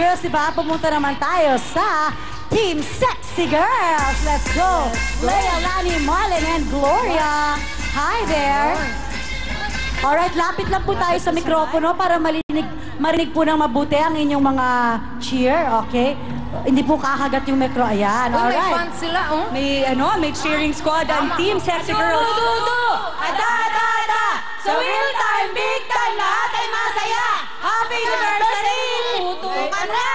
Girls, diba? Pumunta naman tayo sa Team Sexy Girls. Let's go! Leia, Lani, Marlon, and Gloria. Hi there! Alright, lapit lang po tayo sa mikropono para marinig po ng mabuti ang inyong mga cheer, okay? Hindi po kakagat yung mikro. Ayan, alright. May fans sila, oh. May cheering squad ang Team Sexy Girls. Ada! Sa real time, big time, lahat ay masaya! Happy anniversary! Putukan na!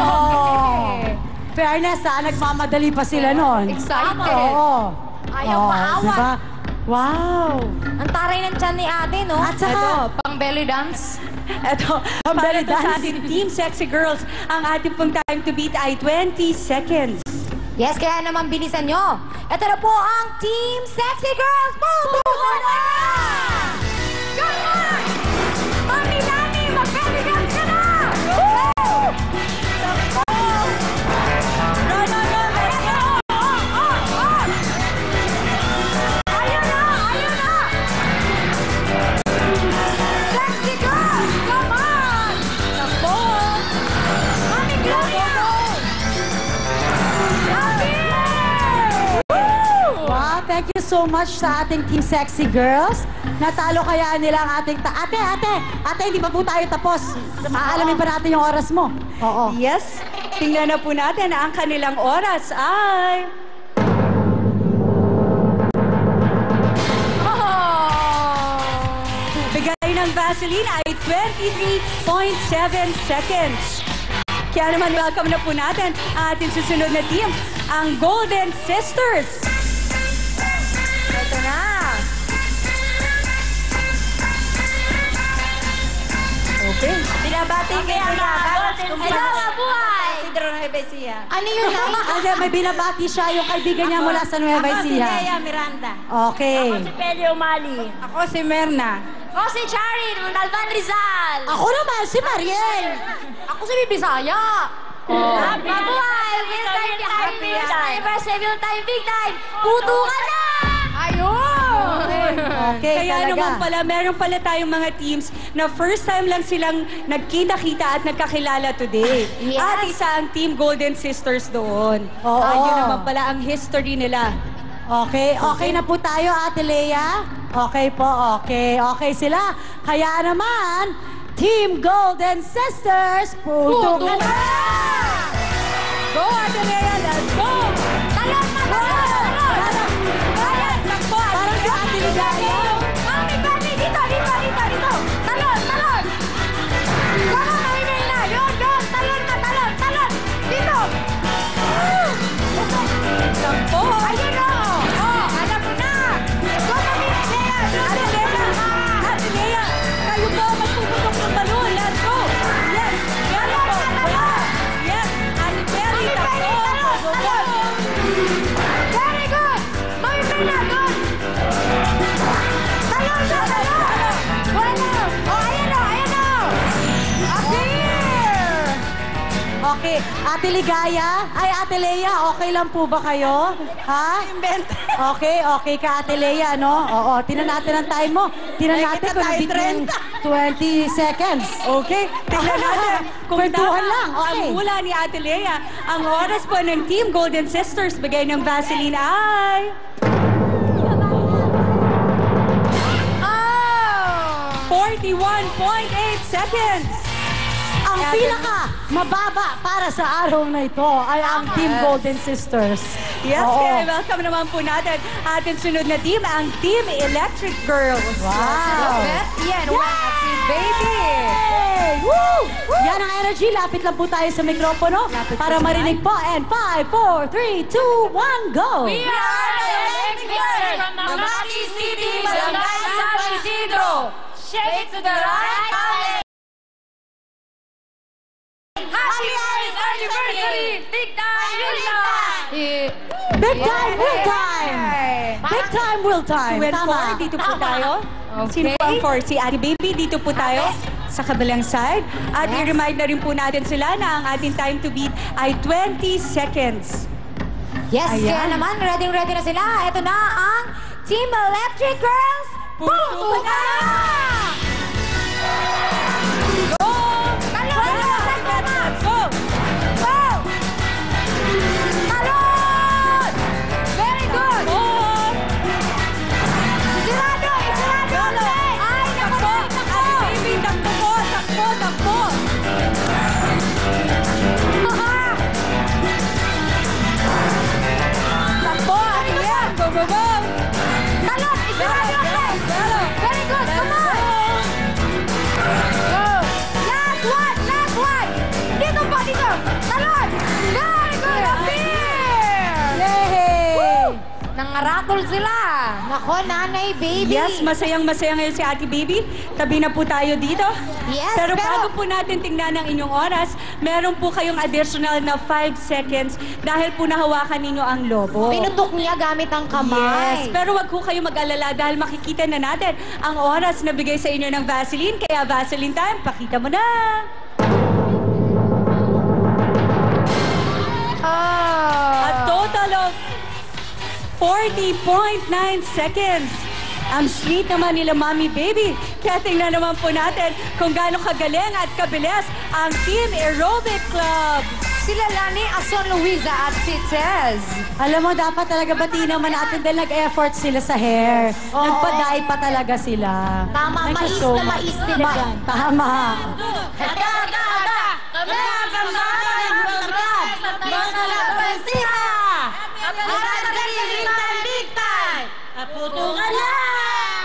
Oh! Fairness ha, nagmamadali pa sila nun. Excited. Oo. Ayaw maawa. Diba? Wow! Ang taray ng tiyan ni ate, no? At saka, Ito, pang belly dance. Ito, para to sa ating Team Sexy Girls, ang ating pong time to beat ay 20 seconds. Yes, kaya naman bilisan nyo. Ito na po ang Team Sexy Girls! Pupukan na! Come on! Mami Lani, mag-belly dance ka na! Woo! Run, let's go! Ayun na! Sexy Girls! Come on! Takbo! Mami Gloria! wow, thank you so much sa ating Team Sexy Girls. Natalo kaya nila ang ating... Ate, hindi pa po tayo tapos. Aalamin pa natin yung oras mo. Oo. Yes, tingnan na po natin na ang kanilang oras ay... Bigay ng Vaseline ay 23.7 seconds. Kaya naman, welcome na po natin ang ating susunod na team, ang Golden Sisters. Ito na! Okay. Binabati kayo na! Hello, mabuhay! Isidro Nueva Ecija. Ano yun na? May binabati siya yung kaibigan niya mula sa Nueva Ako si Ecija. Leia Miranda. Okay. Peli Umali. Ako si Merna. Ako si Charin, Montalban Rizal! Ako naman, si Mariel. Ako si Bibisaya! Mabuhay! Will time the happy anniversary! Will time, big time! Puto ka na! Ayun! Okay, Kaya talaga. naman pala, meron pala tayong mga teams na first time lang silang nagkita-kita at nagkakilala today. Yes. At isa ang Team Golden Sisters doon. Oo. Yun naman pala ang history nila. Okay na po tayo, Ate Leia? Okay po, okay. Okay sila. Kaya naman, Team Golden Sisters, puto ka na! Go, Ate Lea! Let's go! Talon na! Talon! Parang si Ate Ligaya. Mami, Mami! Dito! Talon! Talon! Come on, Mami na! Yun! Talon na! Talon! Dito! Sampo! Ayun o! Alam mo na! Go, Mami! Lea! Ate Lea! Ate Lea! Kayo po ang magpuputok ng balon! Let's go! Yes! Yan po! Yes! Ate Perry! Takbo! Very good! Mami Perla, good! Talon! Bueno! Ayan o! Appear! Okay, Ate Ligaya, ay Ate Leia, okay lang po ba kayo? Ha? Okay ka Ate Leia, no? Oo, tinan natin ang time mo. Tinan natin kung between 20 seconds. Okay, tingnan natin kung Kwentuhan tama lang, okay. ang hula ni Ate Lea. Ang oras po ng Team Golden Sisters bigay ng Vaseline ay... 41.8 seconds! Ang pinaka mababa para sa araw na ito ay ang Team Golden Sisters. Yes, Oo. kaya welcome naman po natin ating sunod na team, ang Team Electric Girls. Wow! Yan, si baby! Hey! Woo! Yan ang energy. Lapit lang po tayo sa mikropono para marinig po. And 5, 4, 3, 2, 1, go! We are the Electric Girls from Makati City, Barangay San Isidro. Shake to the right, happy anniversary! Big time, real time! Big time, will time! Big time, will time. Well, Tama. dito po tayo. Sino po ang 4? Si Ate Baby, dito po tayo sa kabilang side. At i-remind na rin po natin sila na ang ating time to beat ay 20 seconds. Yes, Ayan. kaya naman, ready na sila. Ito na ang Team Electric Girls! Puto ka na! Go! Talon! Let's go! Nakaratol sila. Nako, nanay, baby. Yes, masayang-masaya ngayon si Ate Baby. Tabi na po tayo dito. Yes, pero pero- bago po natin tingnan ang inyong oras, meron po kayong additional na 5 seconds dahil po nahawakan ninyo ang lobo. Pinutok niya gamit ang kamay. Yes, pero wag po kayo mag-alala dahil makikita na natin ang oras na bigay sa inyo ng Vaseline. Kaya Vaseline time, pakita mo na! A total of 40.9 seconds. Ang sweet naman nila Mommy Baby. Kaya tingnan naman po natin kung gaano kagaling at kabilis ang Team Aerobic Club. Sila Lani, Ason Luisa at si Tez. Alam mo, dapat talaga batiin naman natin dahil nag-effort sila sa hair. Oo. Nagpa-dye pa talaga sila. Tama, Thank you mais so na much. mais sila dyan. Tama.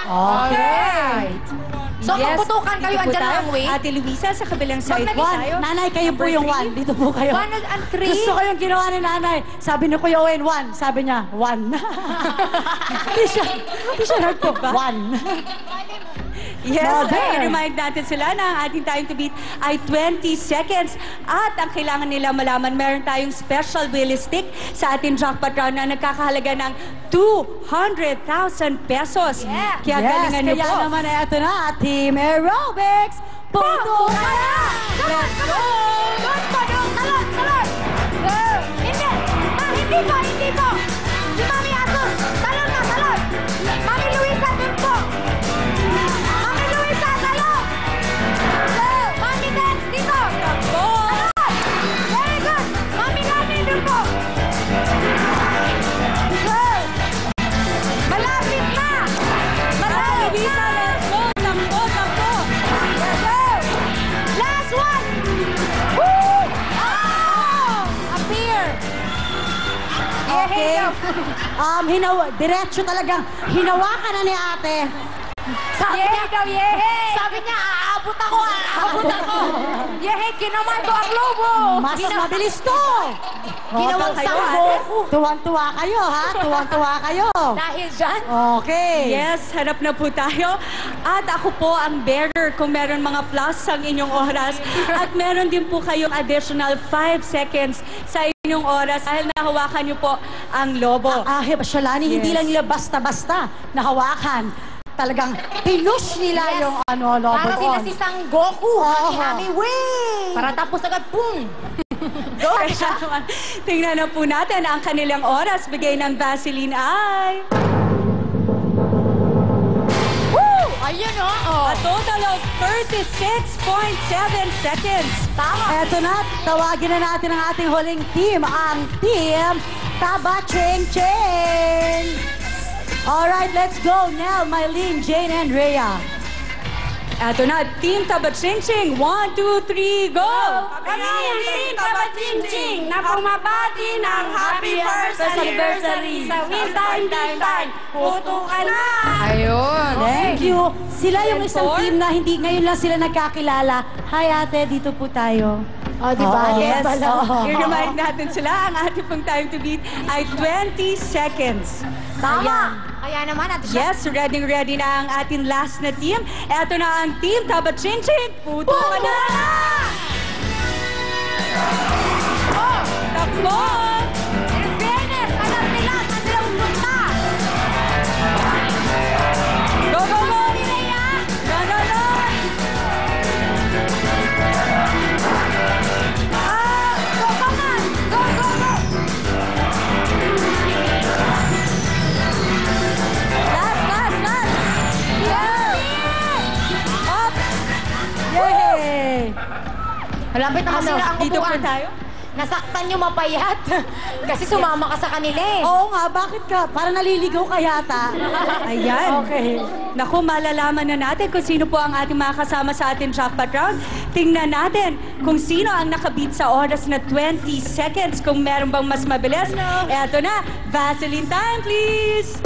Okay. So, magputukan kayo, dito po andyan tayo. lang, wait. Ate Luisa, sa kabilang side Wag na po One. tayo. Nanay, kayo po Number yung 3. one. Dito po kayo. 1 and 3. Gusto ko yung ginawa ni nanay. Sabi ni Kuya Owen, one. Sabi niya, one. Hindi siya nagpo. One. Yes, Mother. i-remind natin sila na ang ating time to beat ay 20 seconds. At ang kailangan nila malaman, meron tayong special wheel stick sa ating jackpot round na nagkakahalaga ng 200,000 pesos. Yeah. Kaya galingan niyo kaya po. naman ay ito na, Team Aerobics. Puto ka na! Let's go! Doon po, doon! Talon, talon! Go! Hindi! Hindi po, hindi po! Si Mami Asun! Talon na, talon! Mami Luisa, doon po! Mami Luisa, talon! Go! Mami Dance, dito! Takbo! Talon! Very good! Mami Lani, doon po! Go! Malapit na! Malapit Luisa, na! let's go! Takbo, takbo! Go! Last one! Woo! Oh! Appear! Okay. Diretso talagang hinawakan na ni ate. Sabi niya daw, yehey! Sabi niya, aabot ako! Yehey, kinamay ko ang lobo! Mas mabilis to. Ginawang Okay, Sangoku. Tuwang-tuwa kayo, ha? Tuwang-tuwa kayo. Dahil dyan, Okay. Yes, harap na po tayo. At ako po ang bearer kung meron mga plus ang inyong oras. At meron din po kayong additional 5 seconds sa inyong oras dahil nahawakan niyo po ang lobo. Shalani, hindi Yes. lang nila basta-basta nahawakan. Talagang pinush nila Yes. yung lobo para sila doon. si Sangoku. Oo. Hami-hami, wait! Para tapos agad, pum! Kaya naman, tingnan na po natin ang kanilang oras. Bigay ng Vaseline ay... Woo! Ayun, oh! A total of 36.7 seconds. Tama! Eto na, tawagin na natin ang ating huling team, ang Team Taba Ching Ching! Alright, let's go. Nell, Mylene, Jane, and Rhea. Eto na, Team Tabachincing. 1, 2, 3, go! Kanyang Team Tabachincing na pumabati ng happy first anniversary sa Winter Time. Puto ka na! Ayun! Thank you. Sila yung isang Number 4. team na hindi ngayon lang sila nagkakilala. Hi ate, dito po tayo. Oh, di ba? Oo. Yes, Oo. i-remind natin sila. Ang ating pong time to beat ay 20 seconds. Tama! Kaya naman, Ate Shah. Yes, ready na ang ating last na team. Eto na ang Team Tabachincing. Puto ka na! Oh! Takbo! In fairness, alam nila saan sila pupunta. Go, go, go! Si Rhea, Run, run, run! go, come on! Go, go, go! Last, last, last! Up! Yay! Malapit naman sila ang Dito po upuan. tayo. Nasaktan yung mapayat. Kasi sumama ka sa kanila eh. Oo nga, bakit ka? Para naliligaw ka yata. Ayan. Okay. Naku, malalaman na natin kung sino po ang ating mga kasama sa ating jackpot round. Tingnan natin kung sino ang nakabit sa oras na 20 seconds. Kung meron bang mas mabilis. Eto na, Vaseline time, please!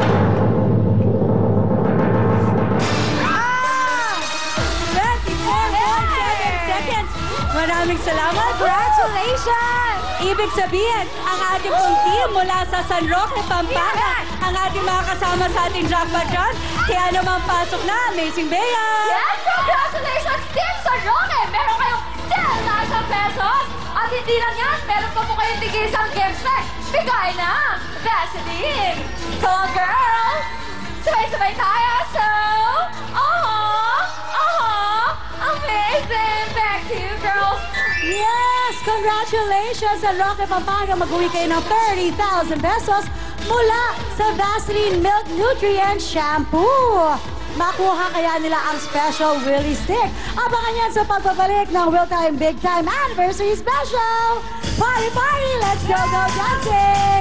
24.7 seconds. Maraming salamat. Congratulations! Ibig sabihin, ang ating pong team mula sa San Roque, Pampanga, ang ang ating mga kasama sa ating jackpot run. Kaya naman pasok na, Amazing Bea! Yes, congratulations, Team Saroke! Meron kayong 10,000 pesos! At hindi lang yan, meron pa po kayong tigisang game set. Bigay na, Vaseline! Come on, girls! Sabay-sabay tayo, so... Amazing! Back to you, girls! Yes! Congratulations sa Roque Pampanga. Mag-uwi kayo ng 30,000 pesos mula sa Vaseline Milk Nutrient Shampoo. Makuha kaya nila ang special Willy Stick. Abangan yan sa pagbabalik ng Will Time Big Time Anniversary Special! Party, party! Let's go, go dancing!